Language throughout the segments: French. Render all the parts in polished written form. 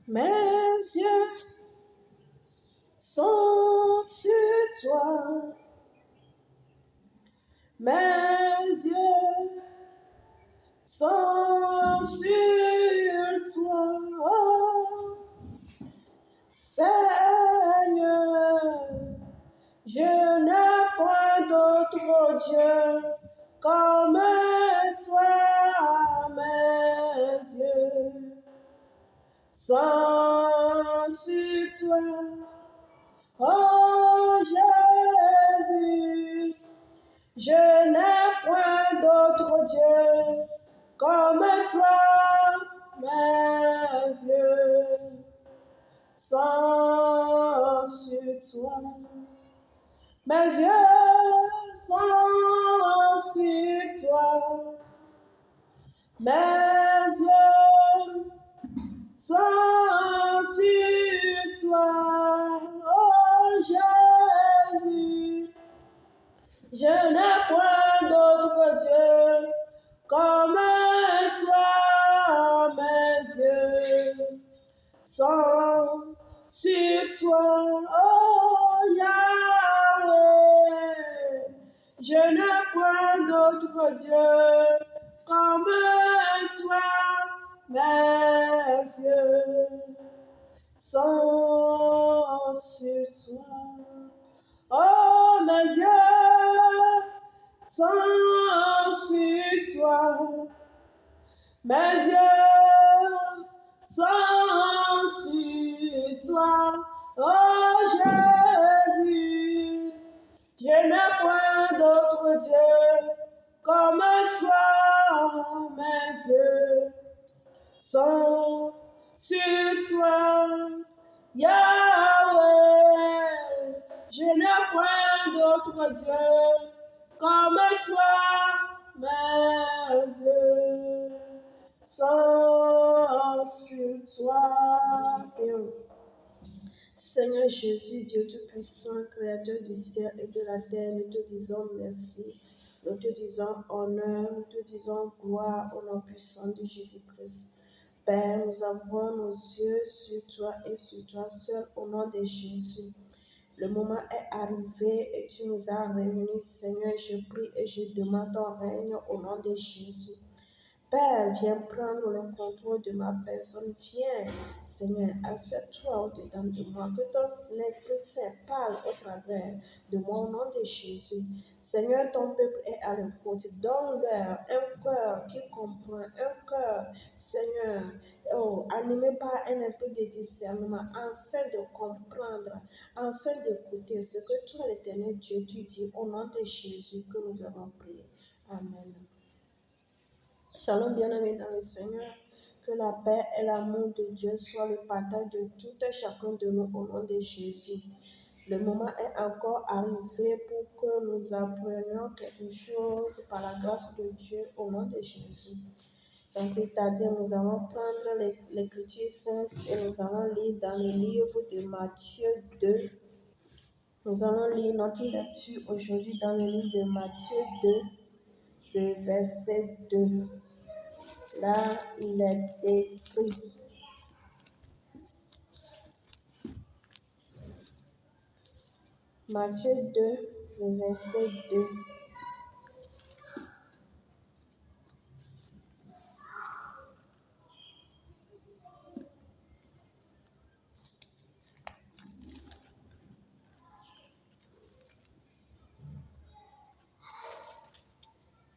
Mes yeux sont sur toi. Mes yeux sont sur toi. Oh, Seigneur, je n'ai point d'autre Dieu comme toi. Mes yeux sont sur toi. Oh Jésus, je n'ai point d'autre Dieu comme toi. Mes yeux sont sur toi. Mes yeux sont sur toi. Mes yeux sont sur toi. Oh Jésus, je n'ai point d'autre Dieu comme toi. Mes yeux sont sur toi. Oh Yahweh, je n'ai point d'autre Dieu comme toi. Mes yeux sont sur toi. Oh, mes yeux sont sur toi. Mes yeux sont sur toi. Oh, Jésus, je n'ai point d'autre Dieu comme toi. Mes yeux sont sur toi. Yahweh, je n'ai point d'autre Dieu comme toi. Mes yeux sont sur toi. Seigneur Jésus, Dieu Tout-Puissant, Créateur du ciel et de la terre, nous te disons merci. Nous te disons honneur, nous te disons gloire au nom puissant de Jésus-Christ. Père, nous avons nos yeux sur toi et sur toi seul au nom de Jésus. Le moment est arrivé et tu nous as réunis, Seigneur. Je prie et je demande ton règne au nom de Jésus. Père, viens prendre le contrôle de ma personne. Viens, Seigneur, assieds-toi au-dedans de moi. Que ton Esprit Saint parle au travers de moi au nom de Jésus. Seigneur, ton peuple est à l'écoute. Donne-leur un cœur qui comprend, un cœur, Seigneur, animé par un esprit de discernement, afin de comprendre, afin d'écouter ce que toi, l'Éternel Dieu, tu dis au nom de Jésus que nous avons prié. Amen. Shalom, bien-aimés dans le Seigneur, que la paix et l'amour de Dieu soient le partage de tout et chacun de nous au nom de Jésus. Le moment est encore arrivé pour que nous apprenions quelque chose par la grâce de Dieu au nom de Jésus. Sans plus tarder, nous allons prendre l'Écriture sainte et nous allons lire dans le livre de Matthieu 2. Nous allons lire notre lecture aujourd'hui dans le livre de Matthieu 2, le verset 2. Là, il est écrit. Matthieu 2, le verset 2.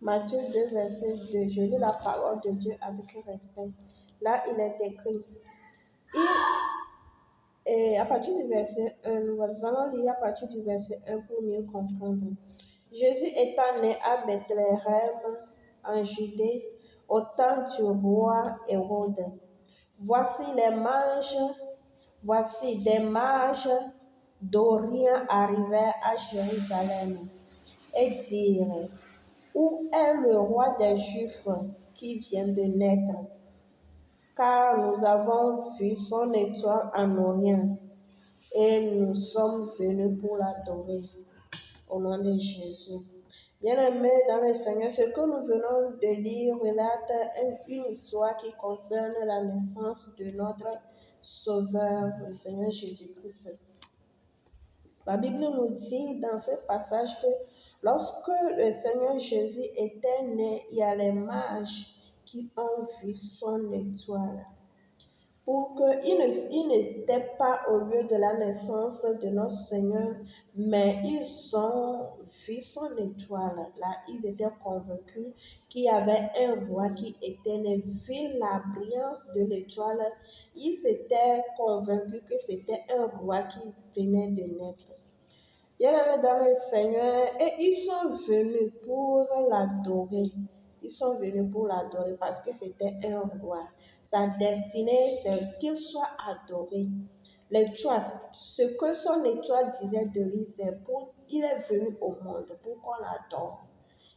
Matthieu 2, verset 2. Je lis la parole de Dieu avec respect. Là, il est écrit. Et à partir du verset 1, nous allons lire à partir du verset 1 pour mieux comprendre. Jésus étant né à Bethléem, en Judée, au temps du roi Hérode. Voici des mages d'Orient arrivèrent à Jérusalem et dirent: Où est le roi des Juifs qui vient de naître? Car nous avons vu son étoile en Orient et nous sommes venus pour l'adorer. Au nom de Jésus. Bien-aimés dans le Seigneur, ce que nous venons de lire relate une histoire qui concerne la naissance de notre Sauveur, le Seigneur Jésus-Christ. La Bible nous dit dans ce passage que lorsque le Seigneur Jésus était né, il y a les mages qui ont vu son étoile. Pour qu'ils n'étaient pas au lieu de la naissance de notre Seigneur, mais ils ont vu son étoile. Là, ils étaient convaincus qu'il y avait un roi qui était né. Vu la brillance de l'étoile, ils étaient convaincus que c'était un roi qui venait de naître. Bien-aimés dans le Seigneur, et ils sont venus pour l'adorer. Ils sont venus pour l'adorer parce que c'était un roi. Sa destinée, c'est qu'il soit adoré. L'étoile, ce que son étoile disait de lui, c'est pour, il est venu au monde pour qu'on l'adore.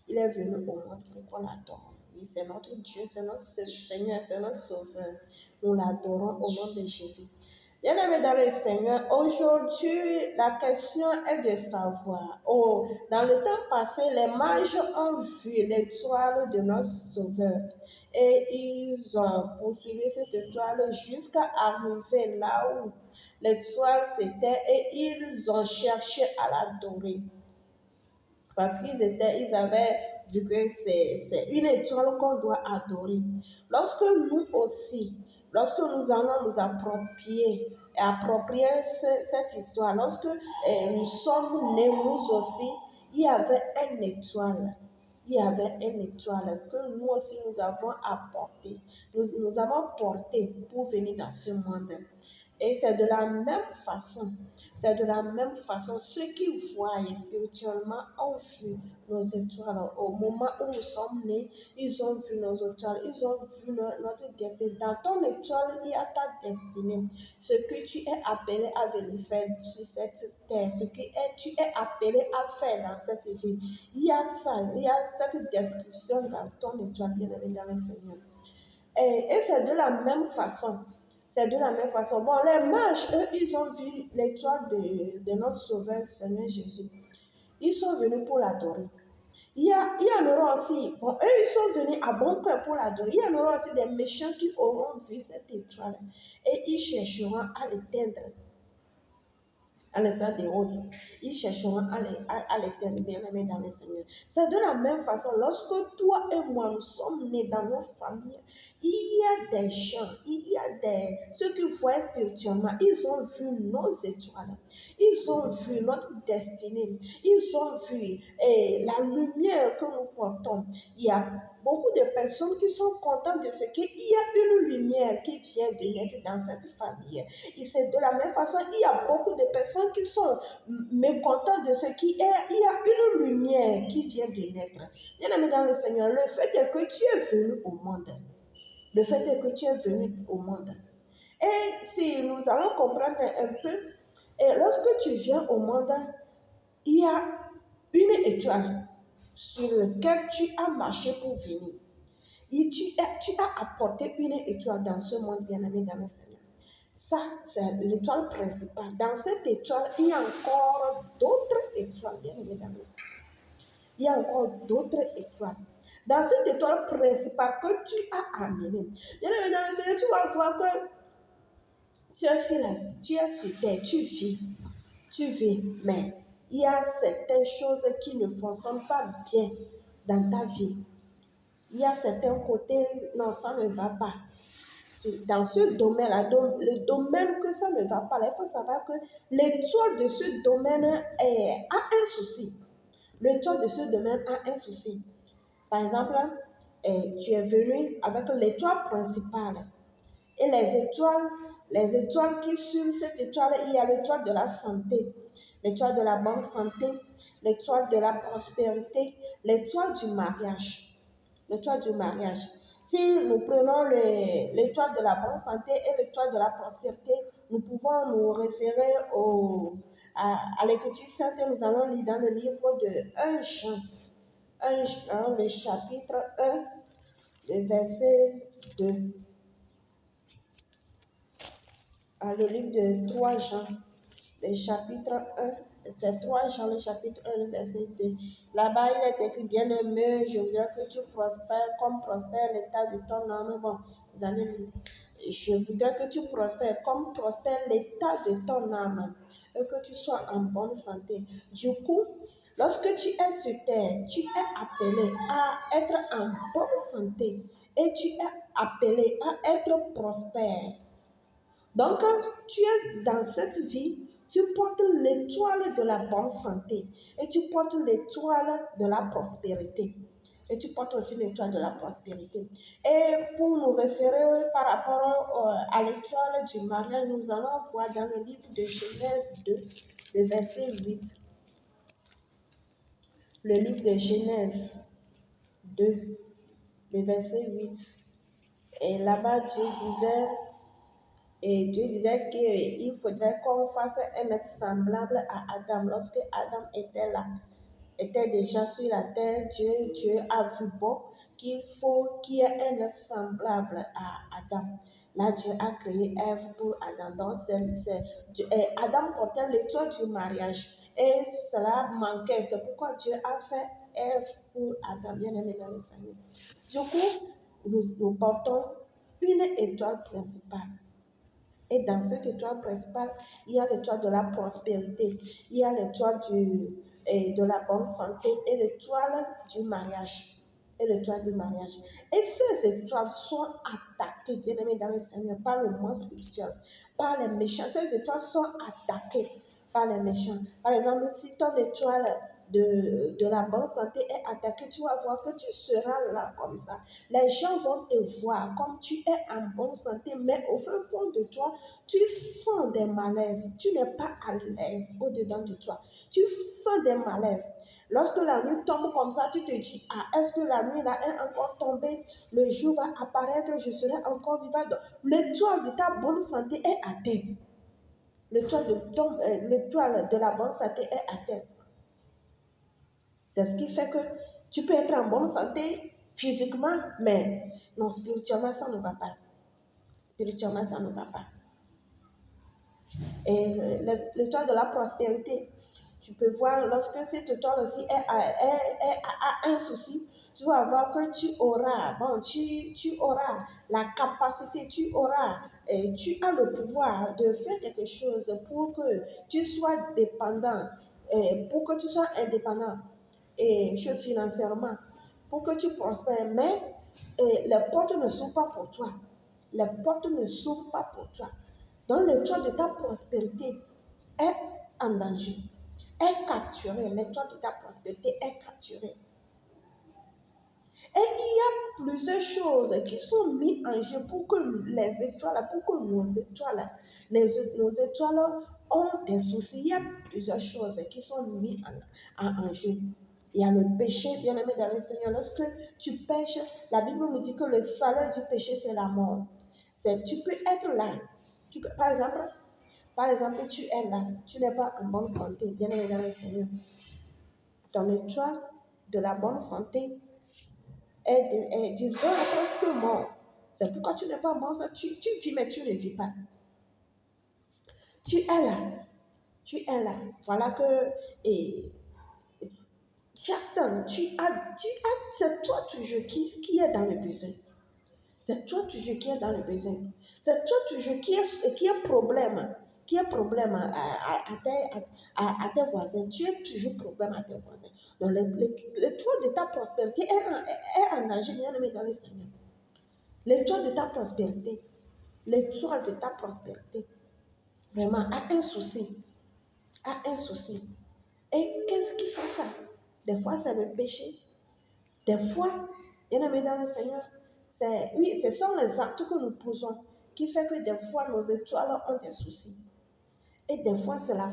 Il est venu au monde pour qu'on l'adore. Oui, c'est notre Dieu, c'est notre Seigneur, c'est notre Sauveur. Nous l'adorons au nom de Jésus. Bien-aimés dans le Seigneur, aujourd'hui, la question est de savoir. Dans le temps passé, les mages ont vu l'étoile de notre Sauveur et ils ont poursuivi cette étoile jusqu'à arriver là où l'étoile c'était et ils ont cherché à l'adorer. Parce ils avaient vu que c'est une étoile qu'on doit adorer. Lorsque nous aussi, lorsque nous allons nous approprier cette histoire, lorsque nous sommes nés, nous aussi, il y avait une étoile. Il y avait une étoile que nous aussi nous avons apportée. Nous avons porté pour venir dans ce monde. Et c'est de la même façon, ceux qui voient spirituellement ont vu nos étoiles. Au moment où nous sommes nés, ils ont vu nos étoiles, ils ont vu notre destinée. Dans ton étoile, il y a ta destinée. Ce que tu es appelé à venir faire sur cette terre, tu es appelé à faire dans cette vie. Il y a ça, il y a cette description dans ton étoile, bien aimé dans le Seigneur. Et c'est de la même façon. C'est de la même façon. Bon, les mages, eux, ils ont vu l'étoile de notre Sauveur, Seigneur Jésus. Ils sont venus pour l'adorer. Il y en aura aussi, bon, eux, ils sont venus à bon cœur pour l'adorer. Il y en aura aussi des méchants qui auront vu cette étoile et ils chercheront à l'éteindre. À l'instar des autres, ils chercheront à l'éteindre, bien-aimés dans le Seigneur. C'est de la même façon, lorsque toi et moi, nous sommes nés dans nos familles, il y a des gens, ceux qui voient spirituellement, ils ont vu nos étoiles, ils ont vu notre destinée, ils ont vu la lumière que nous portons. Il y a beaucoup de personnes qui sont contentes de ce qu'il y a une lumière qui vient de naître dans cette famille. Et c'est de la même façon, il y a beaucoup de personnes qui sont mécontentes de ce qu'il y a. Il y a une lumière qui vient de naître. Bien-aimé dans le Seigneur, le fait est que tu es venu au monde. Le fait est que tu es venu au monde. Et si nous allons comprendre un peu, et lorsque tu viens au monde, il y a une étoile sur laquelle tu as marché pour venir. Et tu as apporté une étoile dans ce monde, bien-aimé dans le Seigneur. Ça, c'est l'étoile principale. Dans cette étoile, il y a encore d'autres étoiles, bien-aimé dans le Seigneur. Il y a encore d'autres étoiles. Dans cette étoile principale que tu as amenée, bien-aimé dans le Seigneur, tu vas voir que tu es sur terre, tu vis, mais il y a certaines choses qui ne fonctionnent pas bien dans ta vie. Il y a certains côtés, non, ça ne va pas. Dans ce domaine-là, le domaine que ça ne va pas, là, il faut savoir que l'étoile de ce domaine a un souci. L'étoile de ce domaine a un souci. Par exemple, tu es venu avec l'étoile principale. Et les étoiles qui suivent cette étoile, il y a l'étoile de la santé, l'étoile de la bonne santé, l'étoile de la prospérité, l'étoile du mariage. L'étoile du mariage. Si nous prenons l'étoile de la bonne santé et l'étoile de la prospérité, nous pouvons nous référer à l'Écriture sainte et nous allons lire dans le livre de 1 Jean, le chapitre 1, le verset 2. Le livre de 3 Jean, le chapitre 1, c'est 3 Jean, le chapitre 1, le verset 2. Là-bas, il est écrit, bien-aimé, je voudrais que tu prospères comme prospère l'état de ton âme. Bon, vous allez lire. Je voudrais que tu prospères comme prospère l'état de ton âme et que tu sois en bonne santé. Du coup, lorsque tu es sur terre, tu es appelé à être en bonne santé et tu es appelé à être prospère. Donc, quand tu es dans cette vie, tu portes l'étoile de la bonne santé et tu portes l'étoile de la prospérité. Et tu portes aussi l'étoile de la prospérité. Et pour nous référer par rapport à l'étoile du mariage, nous allons voir dans le livre de Genèse 2, le verset 8. Le livre de Genèse 2, le verset 8. Et là-bas, Dieu disait qu'il faudrait qu'on fasse un être semblable à Adam. Lorsque Adam était là, était déjà sur la terre, Dieu a vu bon qu'il faut qu'il y ait un être semblable à Adam. Là, Dieu a créé Ève pour Adam. Donc, Adam portait l'étoile du mariage. Et cela manquait. C'est pourquoi Dieu a fait Ève pour Adam, bien aimé dans le Seigneur. Du coup, nous portons une étoile principale. Et dans cette étoile principale, il y a l'étoile de la prospérité, il y a l'étoile de la bonne santé et l'étoile du mariage. Et l'étoile du mariage. Et ces étoiles sont attaquées, bien aimés dans le Seigneur, par le monde spirituel, par les méchants. Ces étoiles sont attaquées par les méchants. Par exemple, si ton étoile de la bonne santé est attaquée, tu vas voir que tu seras là comme ça. Les gens vont te voir comme tu es en bonne santé, mais au fin fond de toi, tu sens des malaises. Tu n'es pas à l'aise au-dedans de toi. Tu sens des malaises. Lorsque la nuit tombe comme ça, tu te dis, ah, est-ce que la nuit là est encore tombée? Le jour va apparaître, je serai encore vivant. L'étoile de ta bonne santé est à terre. L'étoile de la bonne santé est à terre. C'est ce qui fait que tu peux être en bonne santé physiquement, mais non, spirituellement, ça ne va pas. Spirituellement, ça ne va pas. Et l'étoile de la prospérité, tu peux voir lorsque cette étoile aussi a un souci, tu vas voir que tu auras la capacité, tu as le pouvoir de faire quelque chose pour que tu sois dépendant, pour que tu sois indépendant, et chose financièrement, pour que tu prospères. Mais les portes ne s'ouvrent pas pour toi. Les portes ne s'ouvrent pas pour toi. Donc l'étoile de ta prospérité est en danger, est capturée. L'étoile de ta prospérité est capturée. Et il y a plusieurs choses qui sont mises en jeu pour que les étoiles, pour que nos étoiles ont des soucis. Il y a plusieurs choses qui sont mises en jeu. Il y a le péché, bien aimé dans le Seigneur. Lorsque tu pêches, la Bible nous dit que le salaire du péché, c'est la mort. Tu peux être là. Par exemple, tu es là. Tu n'es pas en bonne santé, bien aimé dans le Seigneur. Ton étoile de la bonne santé est disons, presque mort. C'est pourquoi tu n'es pas mort. Tu vis, mais tu ne vis pas. Tu es là. Tu es là. Voilà que j'attends. C'est toi toujours qui est dans le besoin. C'est toi toujours qui est dans le besoin. C'est toi toujours qui est problème. Qui est problème à tes voisins. Tu es toujours problème à tes voisins. Donc, l'étoile de ta prospérité est en danger, bien aimé dans le Seigneur. L'étoile de ta prospérité. L'étoile de ta prospérité. Vraiment, a un souci. A un souci. Et qu'est-ce qui fait ça? Des fois, c'est le péché. Des fois, bien aimé dans le Seigneur, oui, ce sont les actes que nous posons qui fait que des fois nos étoiles ont des soucis. Et des fois, c'est la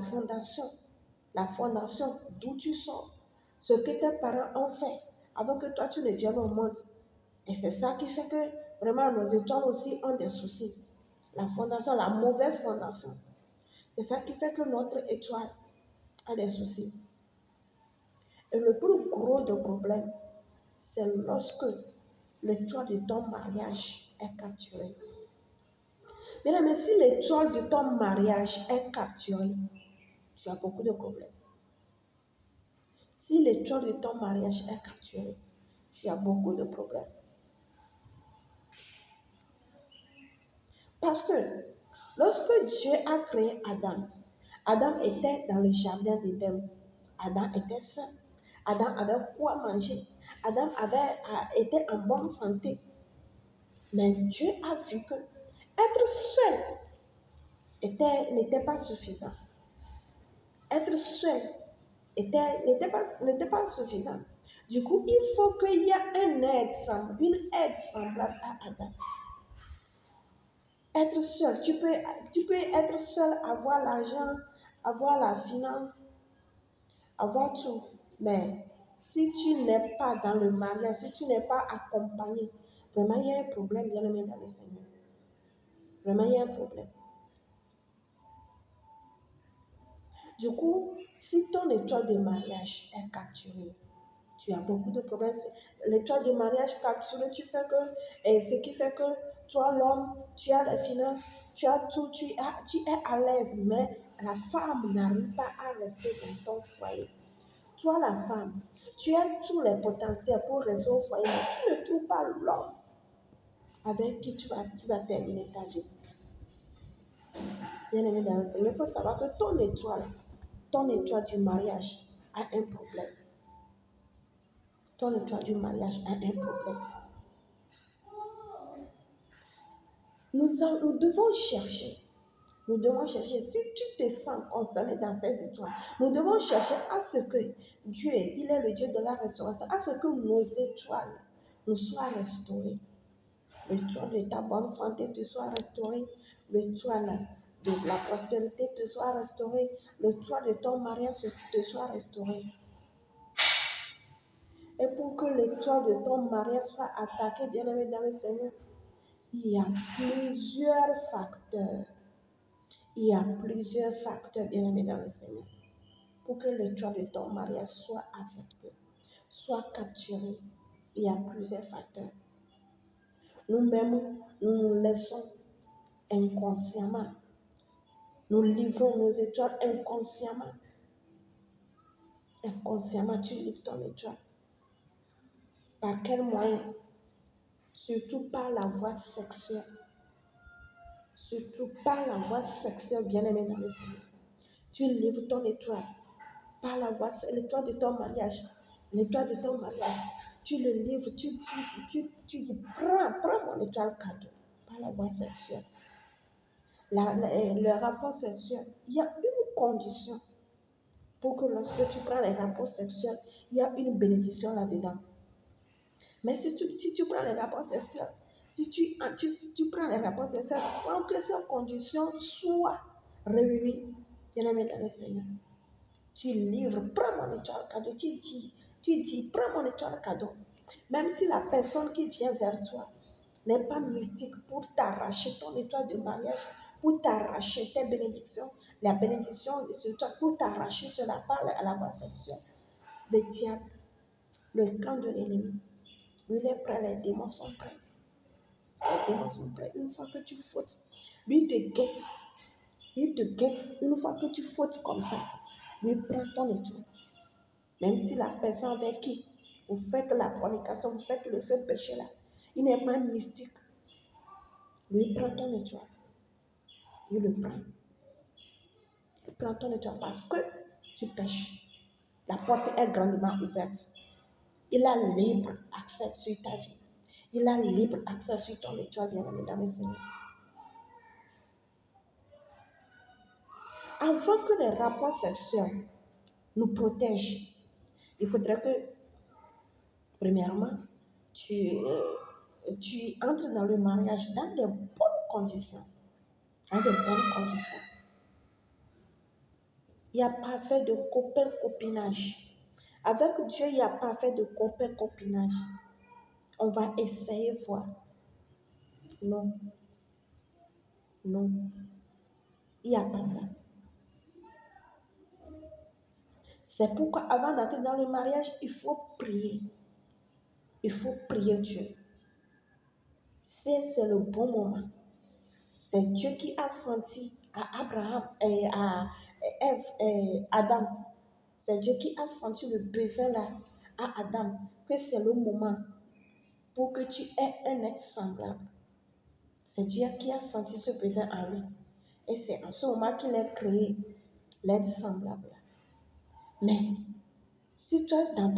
fondation d'où tu sors, ce que tes parents ont fait avant que toi tu ne viennes au monde. Et c'est ça qui fait que vraiment nos étoiles aussi ont des soucis. La fondation, la mauvaise fondation. C'est ça qui fait que notre étoile a des soucis. Et le plus gros de problème, c'est lorsque l'étoile de ton mariage est capturée. Mais si l'étoile de ton mariage est capturée, tu as beaucoup de problèmes. Si l'étoile de ton mariage est capturée, tu as beaucoup de problèmes. Parce que lorsque Dieu a créé Adam, Adam était dans le jardin d'Éden. Adam était seul. Adam avait quoi manger. Adam était en bonne santé. Mais Dieu a vu que être seul n'était pas suffisant. Être seul n'était pas suffisant. Du coup, il faut qu'il y ait une aide semblable à Adam. Être seul, tu peux être seul, avoir l'argent, avoir la finance, avoir tout. Mais si tu n'es pas dans le mariage, si tu n'es pas accompagné, vraiment il y a un problème, bien aimé dans le Seigneur. Vraiment il y a un problème. Du coup, si ton étoile de mariage est capturée, tu as beaucoup de problèmes. L'étoile de mariage capturée, et ce qui fait que toi, l'homme, tu as les finances, tu as tout, tu es à l'aise, mais la femme n'arrive pas à rester dans ton foyer. Toi, la femme, tu as tous les potentiels pour rester au foyer, mais tu ne trouves pas l'homme avec qui tu vas terminer ta vie. Bien aimé dans le Seigneur, il faut savoir que ton étoile du mariage a un problème. Ton étoile du mariage a un problème. Nous devons chercher. Nous devons chercher. Si tu te sens concerné dans ces histoires, nous devons chercher à ce que Dieu, il est le Dieu de la restauration, à ce que nos étoiles nous soient restaurées. L'étoile de ta bonne santé te soit restaurée. L'étoile de la prospérité te soit restaurée. L'étoile de ton mariage te soit restaurée. Et pour que l'étoile de ton mariage soit attaquée, bien aimé dans le Seigneur, il y a plusieurs facteurs. Il y a plusieurs facteurs, bien aimés dans le Seigneur, pour que l'étoile de ton mariage soit affectée, soit capturée. Il y a plusieurs facteurs. Nous-mêmes, nous nous laissons inconsciemment. Nous livrons nos étoiles inconsciemment. Inconsciemment, tu livres ton étoile. Par quel moyen? Surtout par la voie sexuelle. Surtout par la voie sexuelle, bien aimé dans le Seigneur. Tu livres ton étoile par la voie, l'étoile de ton mariage. L'étoile de ton mariage. Tu le livres, tu dis, prends mon étoile cadeau par la voie sexuelle. Le rapport sexuel, il y a une condition pour que lorsque tu prends les rapports sexuels, il y a une bénédiction là-dedans. Mais si tu prends les rapports sexuels, si tu prends les rapports sexuels sans que ces conditions soient réunies, bien-aimé dans le Seigneur, tu livres, prends mon étoile cadeau, tu dis, prends mon étoile cadeau. Même si la personne qui vient vers toi n'est pas mystique pour t'arracher ton étoile de mariage, pour t'arracher tes bénédictions, la bénédiction de ce toi, pour t'arracher cela par la voie sexuelle, le diable, le camp de l'ennemi, lui est prêt, les démons sont prêts. Les démons sont prêts. Une fois que tu fautes, lui te guette. Il te guette. Une fois que tu fautes comme ça, lui prend ton étoile. Même si la personne avec qui vous faites la fornication, vous faites le seul péché là, il n'est pas mystique. Lui prend ton étoile. Il le prend. Il prend ton étoile parce que tu pêches. La porte est grandement ouverte. Il a libre accès sur ta vie. Il a libre accès sur ton étoile, bien-aimé dans le Seigneur. Avant que les rapports sexuels nous protègent, il faudrait que, premièrement, tu entres dans le mariage dans de bonnes conditions. Dans de bonnes conditions. Il n'y a pas fait de copain-copinage. Avec Dieu, il n'y a pas fait de copain-copinage. On va essayer voir. Non. Non. Il n'y a pas ça. C'est pourquoi avant d'entrer dans le mariage, il faut prier. Il faut prier Dieu. C'est le bon moment. C'est Dieu qui a senti à Abraham et à Ève et Adam. C'est Dieu qui a senti le besoin là à Adam, que c'est le moment pour que tu aies un être semblable. C'est Dieu qui a senti ce besoin en lui. Et c'est en ce moment qu'il a créé l'être semblable. Mais si toi, dans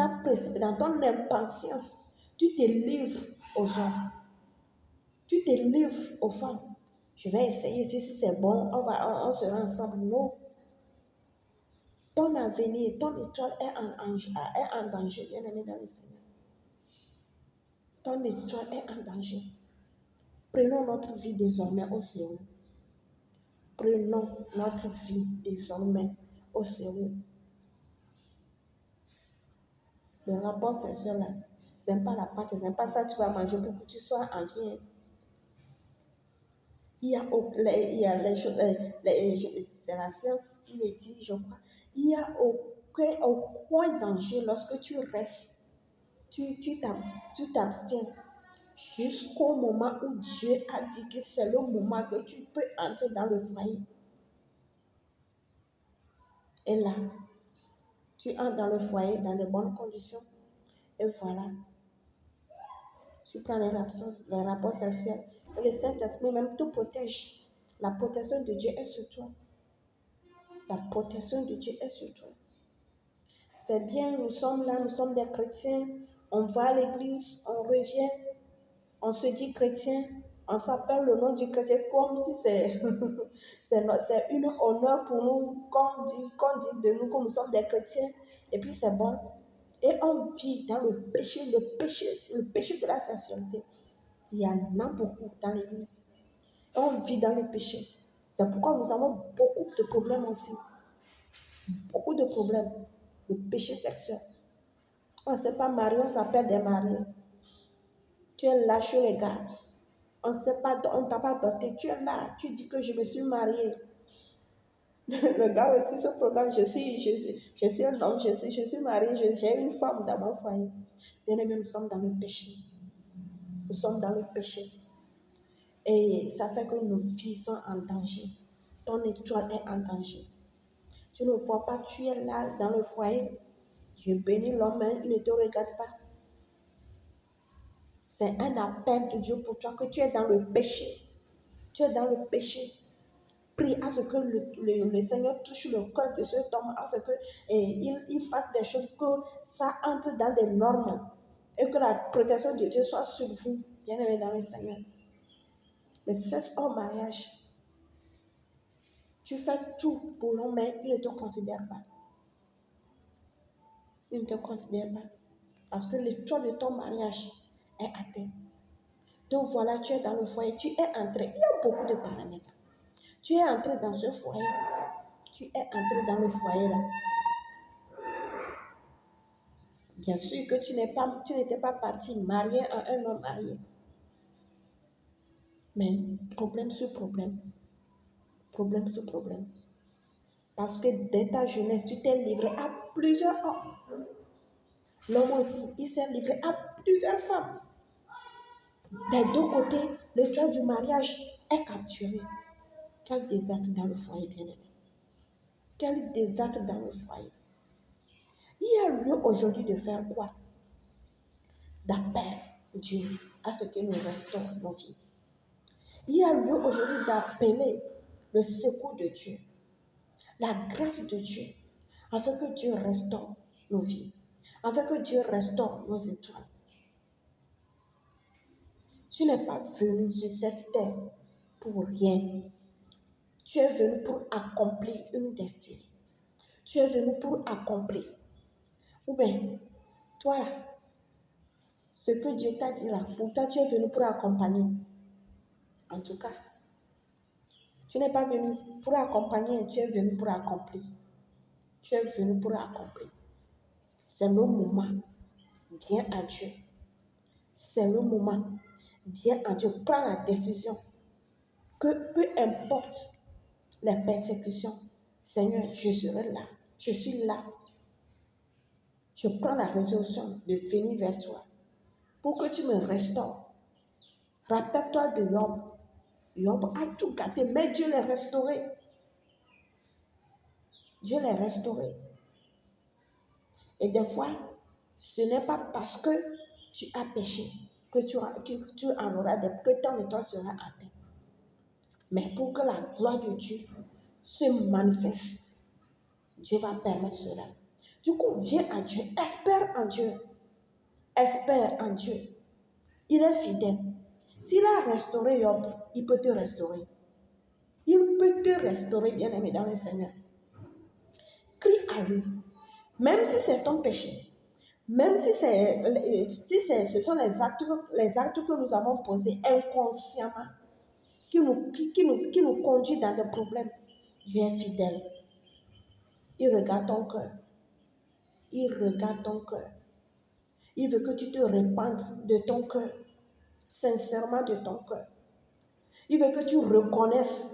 ton impatience, tu te livres aux hommes, tu te livres aux femmes, je vais essayer, si c'est bon, on sera ensemble. Non. Ton avenir, ton étoile est en danger, bien aimé dans le Seigneur. Ton étoile est en danger. Prenons notre vie désormais au sérieux. Prenons notre vie désormais au sérieux. Le rapport sexuel là, c'est pas la pâte, c'est pas ça que tu vas manger pour que tu sois en bien. Il y a les choses, c'est la science qui le dit, je crois. Il n'y a aucun danger lorsque tu restes, tu t'abstiens jusqu'au moment où Dieu a dit que c'est le moment que tu peux entrer dans le foyer. Et là, tu entres dans le foyer dans de bonnes conditions. Et voilà, tu prends les rapports sexuels. Et le Saint-Esprit même te protège. La protection de Dieu est sur toi. La protection de Dieu est sur toi. C'est bien, nous sommes là, nous sommes des chrétiens. On va à l'église, on revient, on se dit chrétien, on s'appelle le nom du chrétien comme si c'est une honneur pour nous qu'on dit de nous que nous sommes des chrétiens. Et puis c'est bon. Et on vit dans le péché de la sexualité. Il y en a beaucoup dans l'église. On vit dans le péché. C'est pourquoi nous avons beaucoup de problèmes aussi. Beaucoup de problèmes. Le péché sexuel. On ne sait pas marier, on s'appelle des mariés. Tu es là chez les gars. On ne sait pas, on ne t'a pas doté. Tu es là, tu dis que je me suis mariée. Le gars aussi, ce programme, je suis un homme, je suis mariée, j'ai une femme dans mon foyer. Bien aimé, nous sommes dans le péché. Nous sommes dans le péché. Et ça fait que nos vies sont en danger. Ton étoile est en danger. Tu ne vois pas, tu es là dans le foyer. Je bénis l'homme, mais il ne te regarde pas. C'est un appel de Dieu pour toi que tu es dans le péché. Tu es dans le péché. Prie à ce que le Seigneur touche le cœur de cet homme, à ce qu'il fasse des choses, que ça entre dans des normes et que la protection de Dieu soit sur vous, bien aimé dans le Seigneur. Le sexe hors mariage, tu fais tout pour l'homme, mais il ne te considère pas. Il ne te considère pas. Parce que l'étoile de ton mariage est atteint. Donc voilà, tu es dans le foyer, tu es entré. Il y a beaucoup de paramètres. Tu es entré dans ce foyer. Tu es entré dans le foyer là. Bien sûr que tu n'étais pas parti marié à un homme marié. Mais problème sur problème. Problème sur problème. Parce que dès ta jeunesse, tu t'es livré à plusieurs hommes. L'homme aussi, il s'est livré à plusieurs femmes. Des deux côtés, le choix du mariage est capturé. Quel désastre dans le foyer, bien-aimé. Quel désastre dans le foyer. Il y a lieu aujourd'hui de faire quoi? D'appeler Dieu à ce que nous restons nos vies. Il y a lieu aujourd'hui d'appeler le secours de Dieu, la grâce de Dieu, afin que Dieu restaure nos vies, afin que Dieu restaure nos étoiles. Tu n'es pas venu sur cette terre pour rien. Tu es venu pour accomplir une destinée. Tu es venu pour accomplir. Ou bien, toi, ce que Dieu t'a dit là, pour toi, tu es venu pour accompagner. En tout cas, tu n'es pas venu pour accompagner, tu es venu pour accomplir. Tu es venu pour accomplir. C'est le moment. Viens à Dieu. C'est le moment. Viens à Dieu. Prends la décision que peu importe les persécutions, Seigneur, je serai là. Je suis là. Je prends la résolution de venir vers toi pour que tu me restaures. Rappelle-toi de Job. Job a tout gâté, mais Dieu l'a restauré. Dieu l'a restauré. Et des fois, ce n'est pas parce que tu as péché que tu en auras que ton étoile sera atteint. Mais pour que la gloire de Dieu se manifeste, Dieu va permettre cela. Du coup, viens à Dieu, espère en Dieu, espère en Dieu. Il est fidèle. S'il a restauré Job, il peut te restaurer. Il peut te restaurer, bien-aimé dans le Seigneur. Crie à lui. Même si c'est ton péché, même si ce sont les actes que nous avons posés inconsciemment, qui nous conduisent dans des problèmes, Dieu est fidèle. Il regarde ton cœur. Il regarde ton cœur. Il veut que tu te répandes de ton cœur, sincèrement de ton cœur. Il veut que tu reconnaisses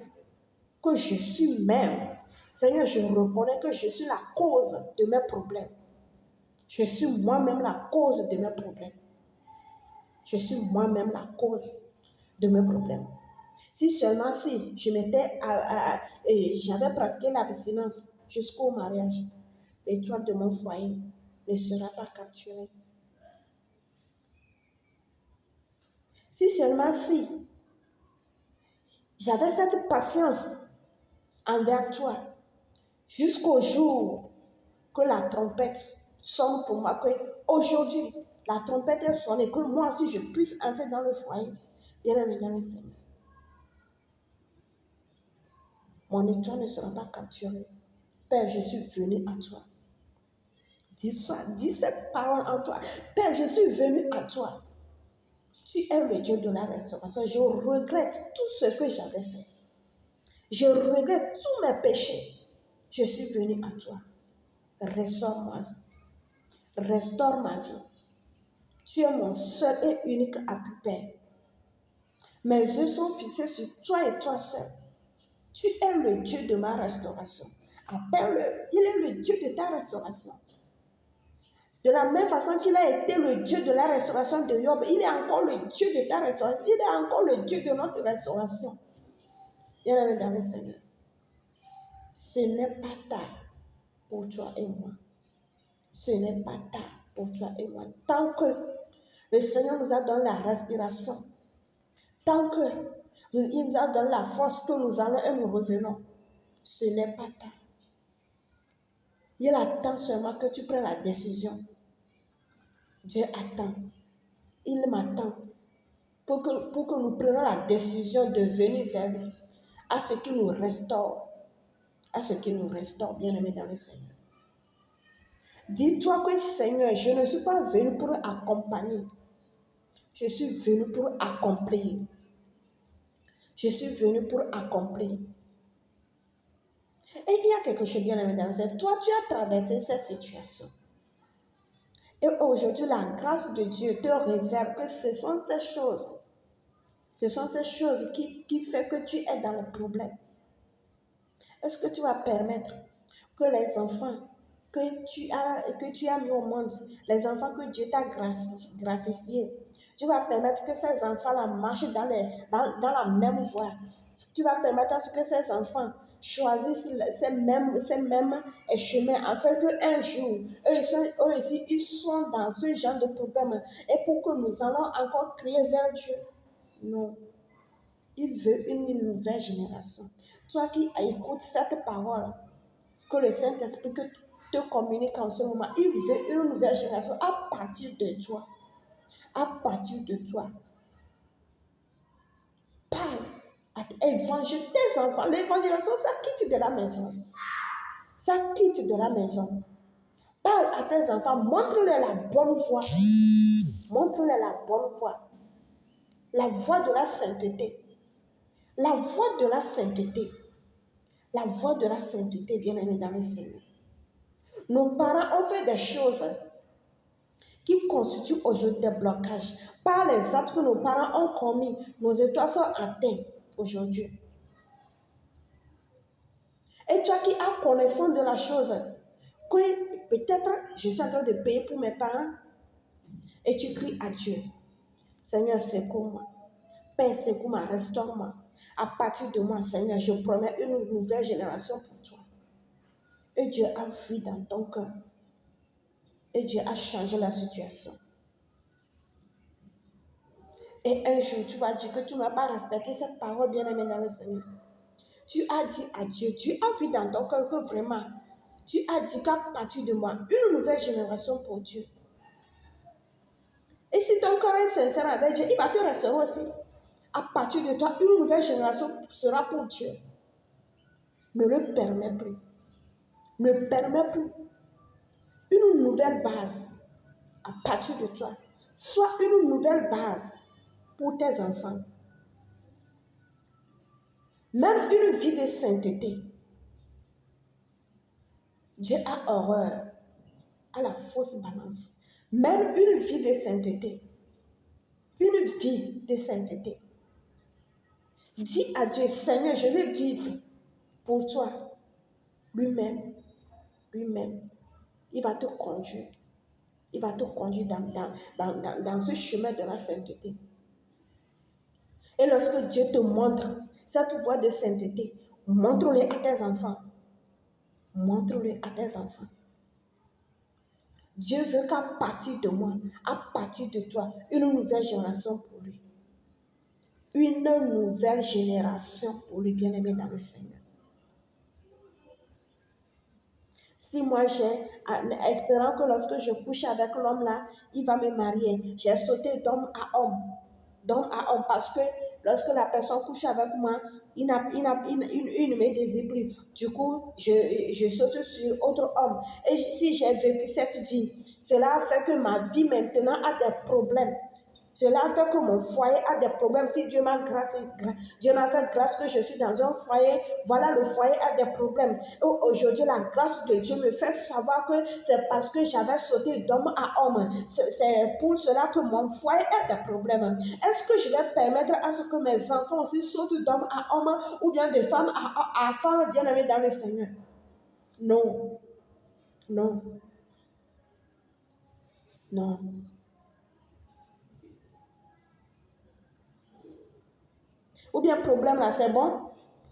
que je suis même. Seigneur, je reconnais que je suis la cause de mes problèmes. Je suis moi-même la cause de mes problèmes. Je suis moi-même la cause de mes problèmes. Si seulement si je m'étais, j'avais pratiqué l'abstinence jusqu'au mariage, l'étoile de mon foyer ne sera pas capturée. Si seulement si j'avais cette patience envers toi, jusqu'au jour que la trompette sonne pour moi, que aujourd'hui la trompette est sonnée, que moi aussi je puisse entrer dans le foyer. Bien-aimé dans le Seigneur, mon étoile ne sera pas capturée. Père, je suis venu à toi. Dis cette parole en toi. Père, je suis venu à toi. Tu es le Dieu de la restauration. Je regrette tout ce que j'avais fait. Je regrette tous mes péchés. Je suis venu à toi. Restaure ma vie. Restaure ma vie. Tu es mon seul et unique appui, Père. Mes yeux sont fixés sur toi et toi seul. Tu es le Dieu de ma restauration. Appelle-le. Il est le Dieu de ta restauration. De la même façon qu'il a été le Dieu de la restauration de Job, il est encore le Dieu de ta restauration. Il est encore le Dieu de notre restauration. Bien-aimé dans le Seigneur, ce n'est pas tard pour toi et moi. Ce n'est pas tard pour toi et moi. Tant que le Seigneur nous a donné la respiration, tant que il nous a donné la force que nous allons et nous revenons, ce n'est pas tard. Il attend seulement que tu prennes la décision. Dieu attend. Il m'attend pour que nous prenions la décision de venir vers lui, à ce qui nous restaure, bien-aimé dans le Seigneur. Dis-toi que Seigneur, je ne suis pas venu pour accompagner, je suis venu pour accomplir. Je suis venu pour accomplir. Et il y a quelque chose, bien-aimé dans le Seigneur. Toi, tu as traversé cette situation. Et aujourd'hui, la grâce de Dieu te révèle que ce sont ces choses qui font que tu es dans le problème. Est-ce que tu vas permettre que les enfants que tu as mis au monde, les enfants que Dieu t'a gracifiés, tu vas permettre que ces enfants-là marchent dans la même voie. Tu vas permettre à ce que ces enfants choisissent ces mêmes chemins afin qu'un jour, eux aussi, ils sont dans ce genre de problème. Et pour que nous allons encore crier vers Dieu. Non. Il veut une nouvelle génération. Toi qui écoutes cette parole, que le Saint-Esprit te communique en ce moment, il veut une nouvelle génération à partir de toi. À partir de toi. Parle, évangile tes enfants. L'évangélisation, ça quitte de la maison. Ça quitte de la maison. Parle à tes enfants, montre-leur la bonne voie. Montre-leur la bonne voie. La voie de la sainteté. La voie de la sainteté. La voie de la sainteté, bien-aimé dans le Seigneur. Nos parents ont fait des choses qui constituent aujourd'hui des blocages. Par les actes que nos parents ont commis, nos étoiles sont atteintes aujourd'hui. Et toi qui as connaissance de la chose, que peut-être je suis en train de payer pour mes parents, et tu cries à Dieu. Seigneur, secours-moi. Père, secours-moi, restaure-moi. À partir de moi, Seigneur, je promets une nouvelle génération pour toi. Et Dieu a vu dans ton cœur. Et Dieu a changé la situation. Et un jour, tu vas dire que tu n'as pas respecté cette parole bien-aimée dans le Seigneur. Tu as dit à Dieu, tu as vu dans ton cœur que vraiment, tu as dit qu'à partir de moi, une nouvelle génération pour Dieu. Et si ton cœur est sincère avec Dieu, il va te restaurer aussi. À partir de toi, une nouvelle génération sera pour Dieu. Ne le permets plus. Ne permets plus. Une nouvelle base à partir de toi. Soit une nouvelle base pour tes enfants. Même une vie de sainteté. Dieu a horreur à la fausse balance. Même une vie de sainteté. Une vie de sainteté. Dis à Dieu, Seigneur, je vais vivre pour toi. Lui-même, il va te conduire. Il va te conduire dans ce chemin de la sainteté. Et lorsque Dieu te montre cette voie de sainteté, montre-le à tes enfants. Montre-le à tes enfants. Dieu veut qu'à partir de moi, à partir de toi, une nouvelle génération pour lui. Une nouvelle génération pour lui, bien-aimé dans le Seigneur. Si moi espérant que lorsque je couche avec l'homme là, il va me marier, j'ai sauté d'homme à homme. D'homme à homme, parce que lorsque la personne couche avec moi, il ne me désire plus. Du coup, je saute sur autre homme. Et si j'ai vécu cette vie, cela fait que ma vie maintenant a des problèmes. Cela fait que mon foyer a des problèmes. Si Dieu m'a fait grâce que je suis dans un foyer, voilà, le foyer a des problèmes. Aujourd'hui, la grâce de Dieu me fait savoir que c'est parce que j'avais sauté d'homme à homme. C'est pour cela que mon foyer a des problèmes. Est-ce que je vais permettre à ce que mes enfants aussi sautent d'homme à homme ou bien de femme à femme bien-aimée dans le Seigneur? Non. Non. Non. Ou bien problème là, c'est bon.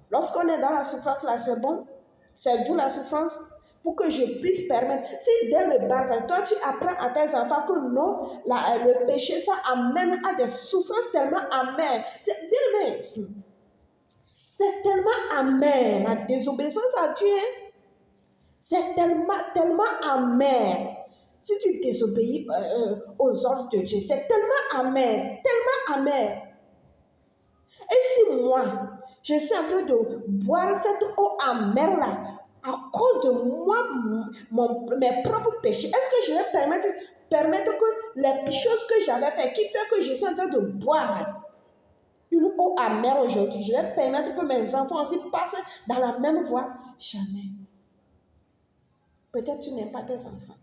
Lorsqu'on est dans la souffrance là, c'est bon. C'est dur la souffrance pour que je puisse permettre. Si dès le bas, toi tu apprends à tes enfants que non, le péché ça amène à des souffrances tellement amères. C'est tellement amer, la désobéissance à Dieu. C'est tellement amer. Si tu désobéis aux ordres de Dieu, c'est tellement amer, tellement amer. Et si moi, je suis en train de boire cette eau amère-là, à cause de moi, mes propres péchés, est-ce que je vais permettre que les choses que j'avais faites, qui fait que je suis en train de boire une eau amère aujourd'hui, je vais permettre que mes enfants aussi passent dans la même voie? Jamais. Peut-être tu n'aimes pas tes enfants.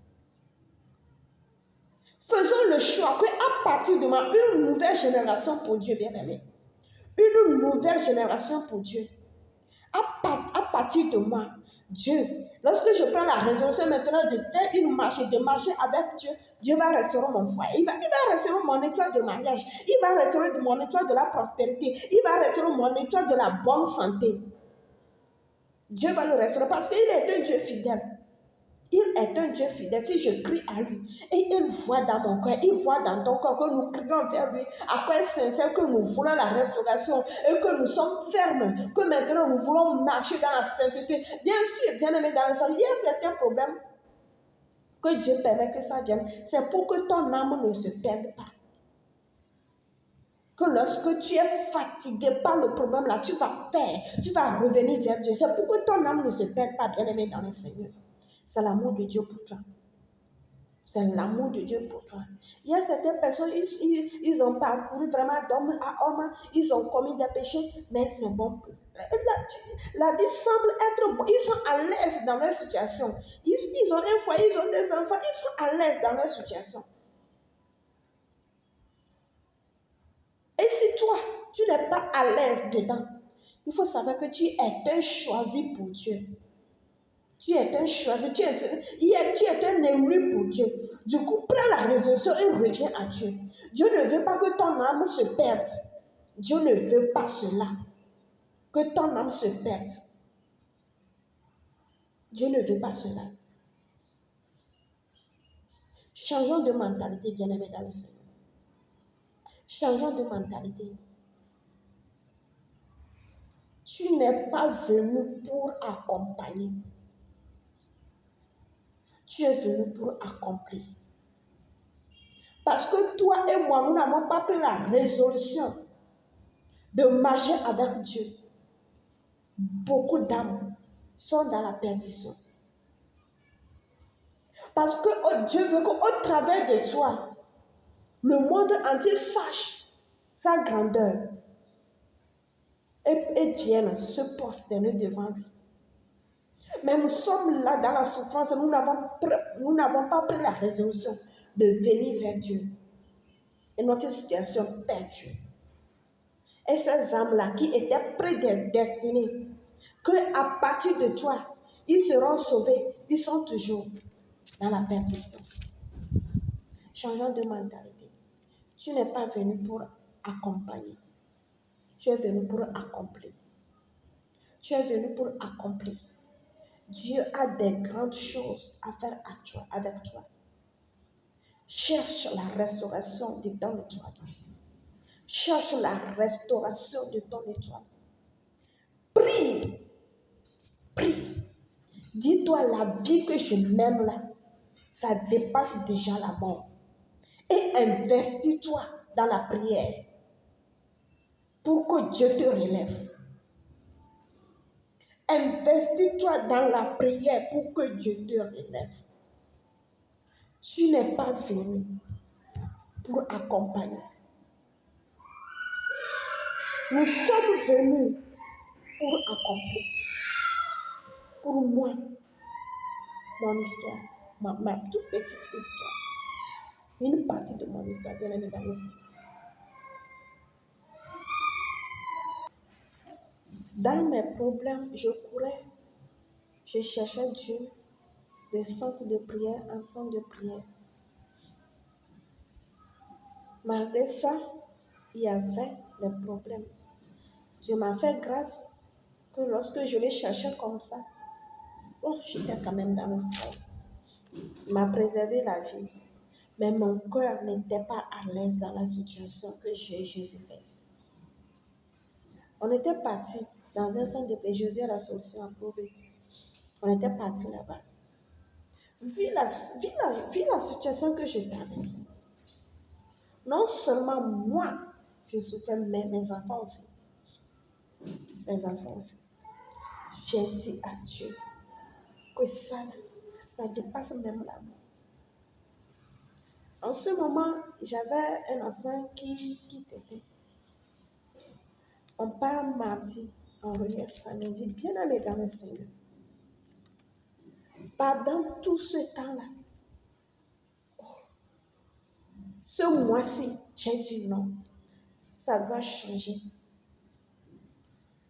Faisons le choix qu'à partir de moi, une nouvelle génération pour Dieu, bien-aimé. Une nouvelle génération pour Dieu. À partir de moi, Dieu, lorsque je prends la résolution maintenant de faire une marche et de marcher avec Dieu, Dieu va restaurer mon foyer. Il va restaurer mon étoile de mariage. Il va restaurer mon étoile de la prospérité. Il va restaurer mon étoile de la bonne santé. Dieu va le restaurer parce qu'il est un Dieu fidèle. Il est un Dieu fidèle. Si je prie à lui, et il voit dans mon cœur, il voit dans ton cœur que nous crions vers lui, à quoi sincère que nous voulons la restauration et que nous sommes fermes, que maintenant nous voulons marcher dans la sainteté. Bien sûr, bien aimé dans le Seigneur, il y a certains problèmes que Dieu permet que ça vienne. C'est pour que ton âme ne se perde pas. Que lorsque tu es fatigué par le problème là, tu vas revenir vers Dieu. C'est pour que ton âme ne se perde pas, bien aimé dans le Seigneur. C'est l'amour de Dieu pour toi. C'est l'amour de Dieu pour toi. Il y a certaines personnes, ils ont parcouru vraiment d'homme à homme, ils ont commis des péchés, mais c'est bon. La vie semble être bonne. Ils sont à l'aise dans leur situation. Ils ont un foyer, ils ont des enfants, ils sont à l'aise dans leur situation. Et si toi, tu n'es pas à l'aise dedans, il faut savoir que tu es un choisi pour Dieu. Tu es un choisi, tu es un élu pour Dieu. Du coup, prends la résolution et reviens à Dieu. Dieu ne veut pas que ton âme se perde. Dieu ne veut pas cela. Que ton âme se perde. Dieu ne veut pas cela. Changeons de mentalité, bien-aimés dans le Seigneur. Changeons de mentalité. Tu n'es pas venu pour accompagner. Tu es venu pour accomplir. Parce que toi et moi, nous n'avons pas pris la résolution de marcher avec Dieu. Beaucoup d'âmes sont dans la perdition. Parce que Dieu veut qu'au travers de toi, le monde entier sache sa grandeur et vienne se prosterner devant lui. Mais nous sommes là dans la souffrance, nous n'avons pas pris la résolution de venir vers Dieu. Et notre situation perdue. Et ces âmes-là qui étaient prédestinées, qu'à partir de toi, ils seront sauvés, ils sont toujours dans la perdition. Changeons de mentalité. Tu n'es pas venu pour accompagner. Tu es venu pour accomplir. Tu es venu pour accomplir. Dieu a des grandes choses à faire avec toi. Cherche la restauration de ton étoile. Cherche la restauration de ton étoile. Prie. Prie. Dis-toi, la vie que je mène là, ça dépasse déjà la mort. Et investis-toi dans la prière pour que Dieu te relève. Investis-toi dans la prière pour que Dieu te relève. Tu n'es pas venu pour accompagner. Nous sommes venus pour accomplir. Pour moi, mon histoire, ma toute petite histoire, une partie de mon histoire, bien aimée dans le Seigneur. Dans mes problèmes, je courais, je cherchais Dieu, des centres de prière en centre de prière. Malgré ça, il y avait des problèmes. Dieu m'a fait grâce que lorsque je les cherchais comme ça, bon, j'étais quand même dans le feu. Il m'a préservé la vie. Mais mon cœur n'était pas à l'aise dans la situation que je vivais. On était parti dans un centre de paix. Jésus a la solution à trouver. On était parti là-bas. Vu la situation que je traversais, non seulement moi, je souffrais, mais mes enfants aussi. Mes enfants aussi. J'ai dit à Dieu que ça dépasse même la mort. En ce moment, j'avais un enfant qui t'était. On part mardi, on revient samedi, bien aimé dans le Seigneur. Pendant tout ce temps-là, ce mois-ci, j'ai dit non, ça doit changer.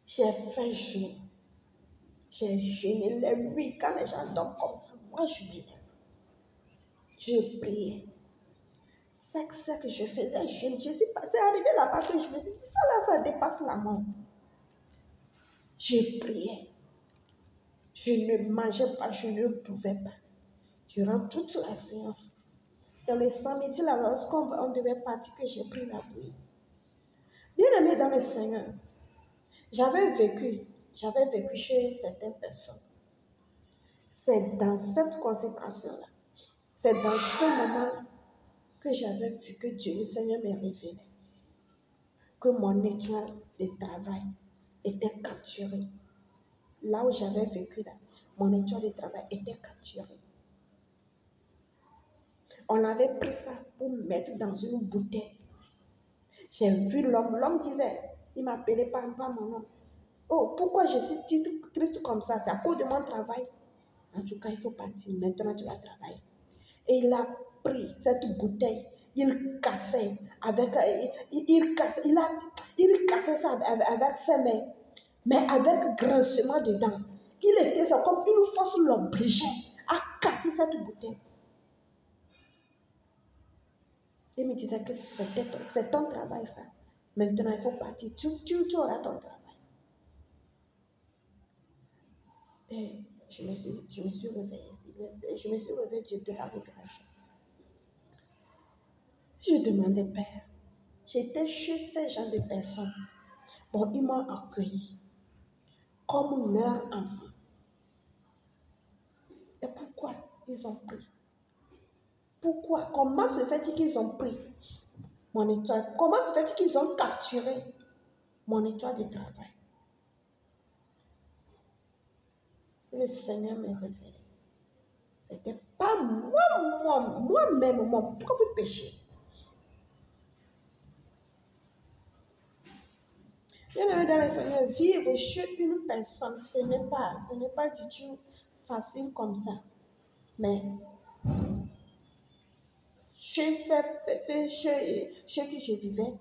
J'ai fait jeûner. J'ai jeûné les nuits quand les gens dorment comme ça. Moi, je me lève. Je priais. C'est que je faisais jeûne. C'est arrivé là-bas que je me suis dit, ça là, ça dépasse la mort. Je priais. Je ne mangeais pas, je ne pouvais pas. Durant toute la séance. C'est le samedi là, lorsqu'on devait partir, que j'ai pris la bouillie. Bien aimé dans le Seigneur, j'avais vécu chez certaines personnes. C'est dans cette consécration-là, c'est dans ce moment-là que j'avais vu que Dieu, le Seigneur, me révélé que mon étoile de travail était capturée. Là où j'avais vécu, là, mon étoile de travail était capturée. On avait pris ça pour mettre dans une bouteille. J'ai vu l'homme disait, il m'appelait pas mon nom. Oh, pourquoi je suis triste comme ça? C'est à cause de mon travail. En tout cas, il faut partir. Maintenant, tu vas travailler. Et il a pris cette bouteille. Il cassait il cassait ça avec ses mains, mais avec grincement dedans. C'est comme une force l'obligeait à casser cette bouteille. Il me disait que c'est ton travail, ça. Maintenant, il faut partir. Tu auras ton travail. Et je me suis réveillée. Je me suis réveillée de la révélation. Je demandais, Père, J'étais chez ces gens de personnes. Bon, ils m'ont accueilli comme leur enfant. Et pourquoi ils ont pris? Pourquoi? Comment se fait-il qu'ils ont pris mon étoile? Comment se fait-il qu'ils ont capturé mon étoile de travail? Le Seigneur me révélait. C'était pas moi-même, mon propre péché. Bien-aimé dans le Seigneur, vivre chez une personne, ce n'est pas du tout facile comme ça. Mais chez qui je vivais,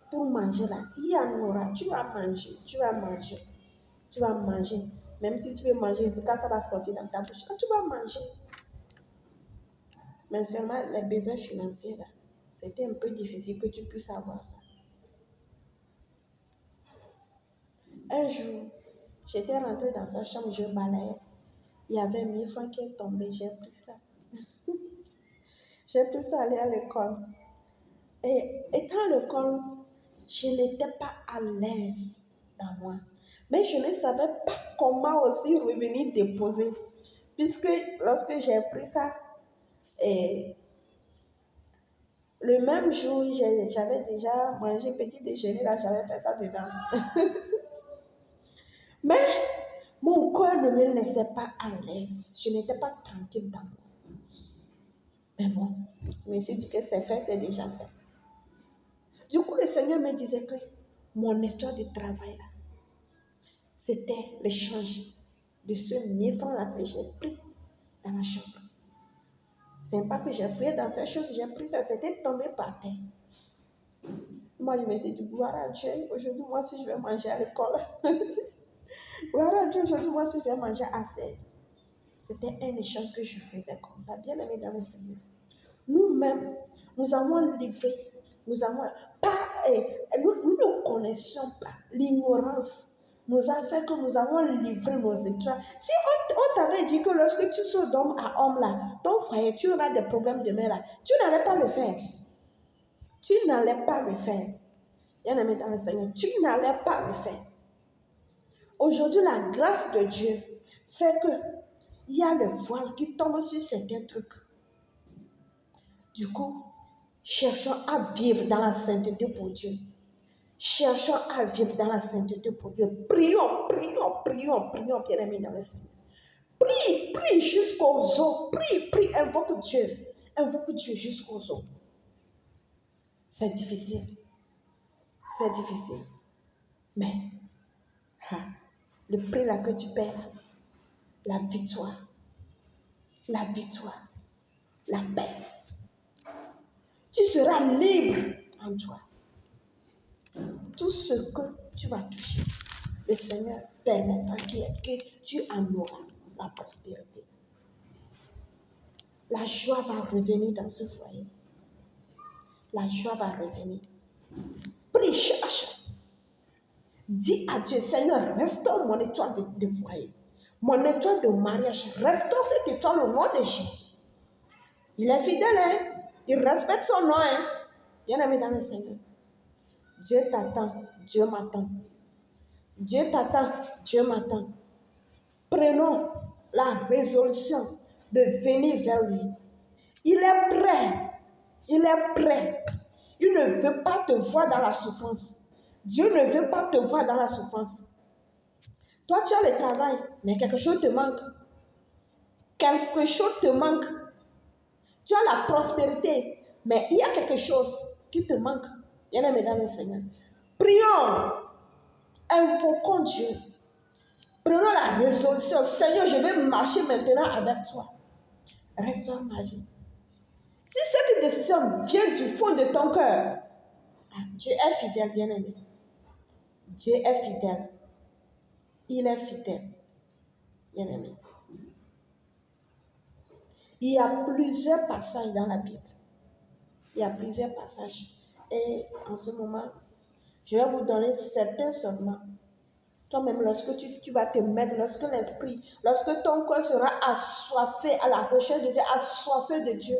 pour manger là, il y en aura. Tu vas manger, tu vas manger, tu vas manger. Même si tu veux manger, quand ça va sortir dans ta bouche, là, tu vas manger. Mais seulement les besoins financiers là, c'était un peu difficile que tu puisses avoir ça. Un jour, j'étais rentrée dans sa chambre, je balayais. Il y avait 1000 francs qui est tombé, j'ai pris ça. J'ai pris ça aller à l'école. Et étant à l'école, je n'étais pas à l'aise dans moi. Mais je ne savais pas comment aussi revenir déposer. Puisque lorsque j'ai pris ça, et le même jour, j'avais déjà mangé petit déjeuner, là, j'avais fait ça dedans. Mais mon corps ne me laissait pas à l'aise. Je n'étais pas tranquille dans moi. Mais bon, je me suis dit que c'est fait, c'est déjà fait. Du coup, le Seigneur me disait que mon étoile de travail, là, c'était l'échange de ce 1000 francs là que j'ai pris dans la chambre. C'est pas que j'ai fouillé dans ces choses, j'ai pris ça, c'était tombé par terre. Moi, je me suis dit, gloire à Dieu, aujourd'hui, moi, si je vais manger à l'école, gloire à Dieu, aujourd'hui, moi, si je vais manger assez. C'était un échange que je faisais comme ça, bien aimé dans le Seigneur. Nous-mêmes, nous avons livré, nous avons pas, nous ne connaissions pas l'ignorance. Nous a fait que nous avons livré nos étoiles. Si on t'avait dit que lorsque tu sors d'homme à homme là, ton foyer, tu auras des problèmes demain là, tu n'allais pas le faire. Tu n'allais pas le faire. Bien-aimé dans le Seigneur, tu n'allais pas le faire. Aujourd'hui, la grâce de Dieu fait que il y a le voile qui tombe sur certains trucs. Du coup, cherchons à vivre dans la sainteté pour Dieu. Cherchons à vivre dans la sainteté pour Dieu. Prions, bien-aimés dans le Seigneur. Prie jusqu'aux os. Prie, invoque Dieu. Invoque Dieu jusqu'aux os. C'est difficile. Mais, le prix là que tu perds, la victoire, la paix. Tu seras libre en toi. Tout ce que tu vas toucher, le Seigneur permettra que tu en auras la prospérité. La joie va revenir dans ce foyer. La joie va revenir. Prie, cherche. Dis à Dieu, Seigneur, restaure mon étoile de foyer. Mon étoile de mariage. Restaure cette étoile au nom de Jésus. Il est fidèle, hein? Il respecte son nom, hein? Bien-aimé dans le Seigneur. Dieu t'attend, Dieu m'attend. Dieu t'attend, Dieu m'attend. Prenons la résolution de venir vers lui. Il est prêt. Il ne veut pas te voir dans la souffrance. Dieu ne veut pas te voir dans la souffrance. Toi, tu as le travail, mais quelque chose te manque. Quelque chose te manque. Tu as la prospérité, mais il y a quelque chose qui te manque. Bien-aimé dans le Seigneur. Prions. Invoquons Dieu. Prenons la résolution. Seigneur, je vais marcher maintenant avec toi. Restaure ma vie. Si cette décision vient du fond de ton cœur, Dieu est fidèle, bien-aimé. Dieu est fidèle. Il est fidèle, bien-aimé. Il y a plusieurs passages dans la Bible. Et en ce moment, je vais vous donner certains seulement. Toi-même, lorsque tu vas te mettre, lorsque ton cœur sera assoiffé à la recherche de Dieu, assoiffé de Dieu,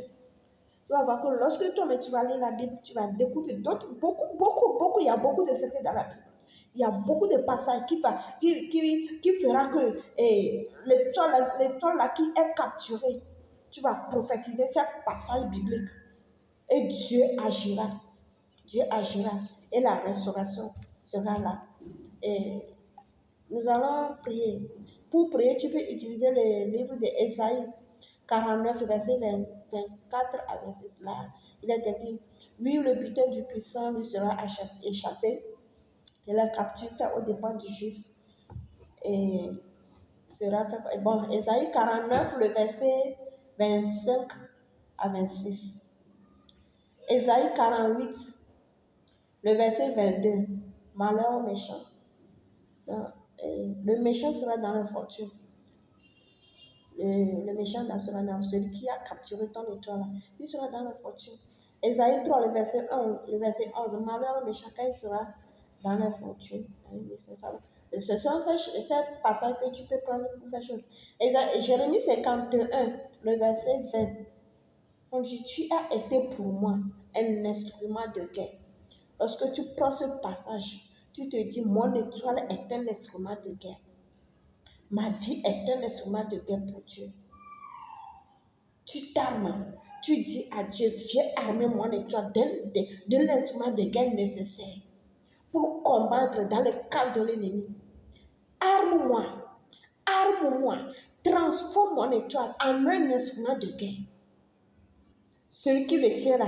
vas voir que lorsque toi-même tu vas lire la Bible, tu vas découvrir beaucoup, il y a beaucoup de secrets dans la Bible. Il y a beaucoup de passages qui fera que l'étoile là qui est capturée, tu vas prophétiser ce passage biblique. Et Dieu agira. Dieu agira. Et la restauration sera là. Et nous allons prier. Pour prier, tu peux utiliser le livre d'Ésaïe 49, verset 24 à 26. Là, il est écrit, oui, le butin du puissant lui sera échappé, et la capture faite au dépens du juste et sera fait. Bon, Ésaïe 49, le verset 25 à 26. Ésaïe 48, le verset 22. Malheur au méchant. Le méchant sera dans l'infortune. Le méchant sera dans celui qui a capturé ton étoile. Il sera dans l'infortune. Ésaïe 3, le verset 11. Malheur au méchant, quand il sera dans l'infortune. Ce sont ces passages que tu peux prendre pour faire chose. Jérémie 51, le verset 20. On dit, tu as été pour moi un instrument de guerre. Lorsque tu prends ce passage, tu te dis, mon étoile est un instrument de guerre. Ma vie est un instrument de guerre pour Dieu. Tu t'armes, tu dis à Dieu, viens armer mon étoile de l'instrument de guerre nécessaire pour combattre dans le cadre de l'ennemi. Arme-moi, transforme mon étoile en un instrument de guerre. Celui qui le tient là,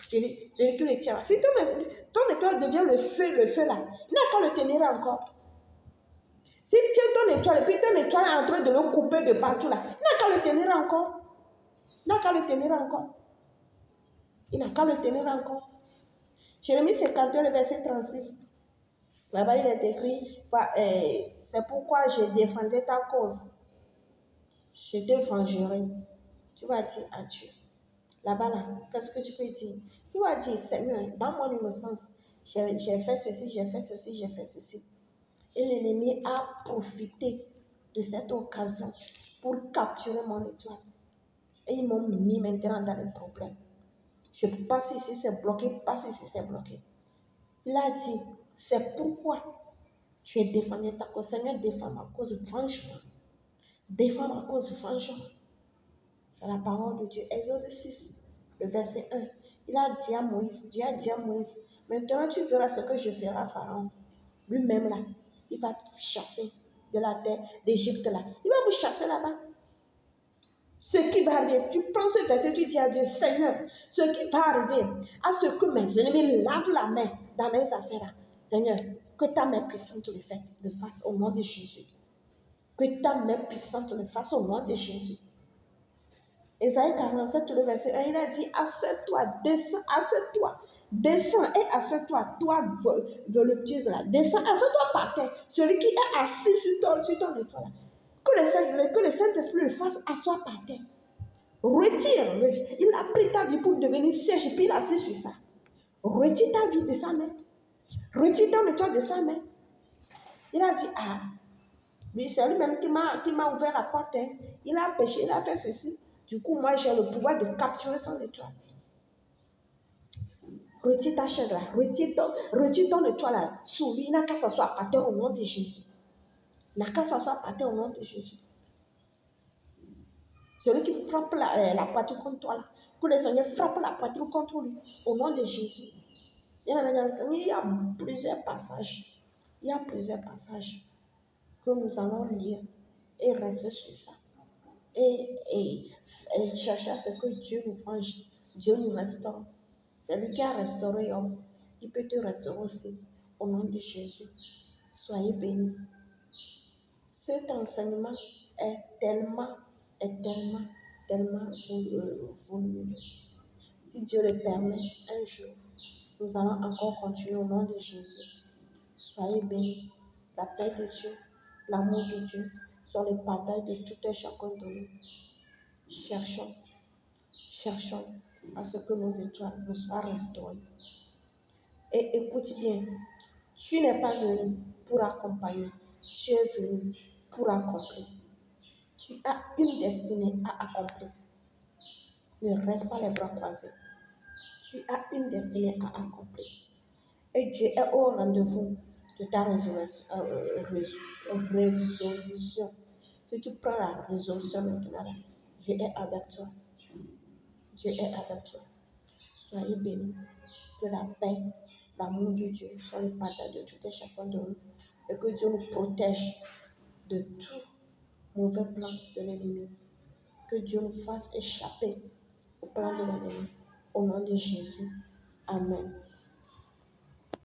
celui qui le tient là. Si ton étoile devient le feu là, il n'a qu'à le tenir encore. Si tu tiens ton étoile et puis ton étoile est en train de le couper de partout là, il n'a qu'à le tenir encore. Il n'a qu'à le tenir encore. Il n'a qu'à le tenir encore. Jérémie 52, le verset 36. Là-bas, il est écrit, c'est pourquoi je défendrai ta cause. Je te vengerai. Tu vas dire à Dieu. Là-bas, là, qu'est-ce que tu peux dire? Tu vas dire, Seigneur, dans mon innocence, j'ai fait ceci, j'ai fait ceci, j'ai fait ceci. Et l'ennemi a profité de cette occasion pour capturer mon étoile. Et ils m'ont mis maintenant dans les problèmes. Je passe ici, c'est bloqué, passe ici, c'est bloqué. Il a dit, c'est pourquoi tu es défendu ta cause. Seigneur, défends ma cause, venge-moi. Défends ma cause, venge-moi. C'est la parole de Dieu. Exode 6, le verset 1. Il a dit à Moïse, Dieu a dit à Moïse, maintenant tu verras ce que je ferai à Pharaon. Lui-même là, il va te chasser de la terre d'Égypte là. Il va vous chasser là-bas. Ce qui va arriver, tu prends ce verset, tu dis à Dieu, Seigneur, ce qui va arriver, à ce que mes ennemis lavent la main dans mes affaires là. Seigneur, que ta main puissante le fasse au nom de Jésus. Que ta main puissante le fasse au nom de Jésus. Ésaïe 47, le verset 1, il a dit, assieds-toi, descends, assieds-toi, descends et assieds-toi, toi voluptueuse là, descends, assieds-toi par terre, celui qui est assis sur ton étoile là. Que le Saint-Esprit le fasse asseoir par terre. Retire, il a pris ta vie pour devenir siège et puis il a assis sur ça. Retire ta vie de sa main. Retire ton étoile de sa main. Il a dit, mais c'est lui-même qui m'a ouvert la porte. Hein. Il a péché, il a fait ceci. Du coup, moi, j'ai le pouvoir de capturer son étoile. Retire ta chaise là, retire ton étoile là. Sous lui, il n'a qu'à s'asseoir par terre au nom de Jésus. Il n'a qu'à s'asseoir par terre au nom de Jésus. Celui qui frappe la poitrine contre toi là, que le Seigneur frappe la poitrine contre lui au nom de Jésus. Il y a plusieurs passages. Il y a plusieurs passages que nous allons lire et rester sur ça. Et chercher à ce que Dieu nous venge, Dieu nous restaure. C'est lui qui a restauré l'homme. Il peut te restaurer aussi au nom de Jésus. Soyez bénis. Cet enseignement est tellement volumineux. Si Dieu le permet, un jour, nous allons encore continuer au nom de Jésus. Soyez bénis. La paix de Dieu, l'amour de Dieu, soit le partage de tout et chacun de nous. Cherchons à ce que nos étoiles nous soient restaurées. Et écoute bien, tu n'es pas venu pour accompagner, tu es venu pour accomplir. Tu as une destinée à accomplir. Ne reste pas les bras croisés. Tu as une destinée à accomplir. Et Dieu est au rendez-vous de ta résolution. Si tu prends la résolution maintenant, là, Dieu est avec toi. Dieu est avec toi. Soyez bénis. Que la paix, l'amour de Dieu, soit le partage de tout et chacun de nous. Et que Dieu nous protège de tout mauvais plan de l'ennemi. Que Dieu nous fasse échapper au plan de l'ennemi. Au nom de Jésus. Amen.